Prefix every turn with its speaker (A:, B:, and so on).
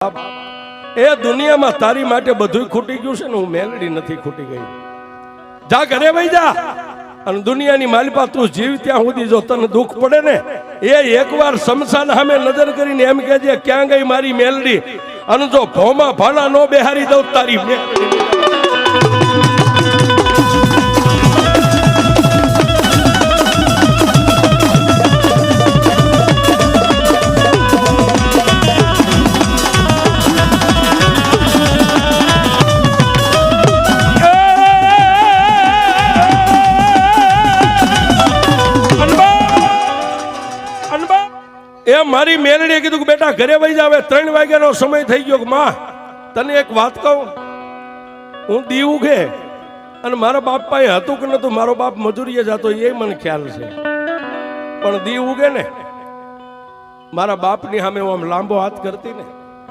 A: એ દુનિયામાં તારી માટે બધું ખૂટી ગયું છે ને, હું મેલડી નથી ખૂટી ગઈ. જા ઘરે વઈ જા, અને દુનિયાની માલિપા તું જીવ ત્યાં સુધી જો તને દુઃખ પડે ને, એ એકવાર શમશાન સામે નજર કરીને એમ કહેજે ક્યાં ગઈ મારી મેલડી, અને જો ભોમાં ભાલા નો બેહારી દઉં તારી મેલડી. એ મારી મેલડીએ કીધું કે બેટા ઘરે વઈ જાવે, 3 વાગ્યાનો સમય થઈ ગયો. માં તને એક વાત કહું, હું દીવ ઉગે અને મારા બાપ પાસે હતું કે નતું, મારો બાપ મજૂરીએ જતો એ મને ખ્યાલ છે, પણ દીવ ઉગે ને મારા બાપની સામે હું આમ લાંબો હાથ કરતી ને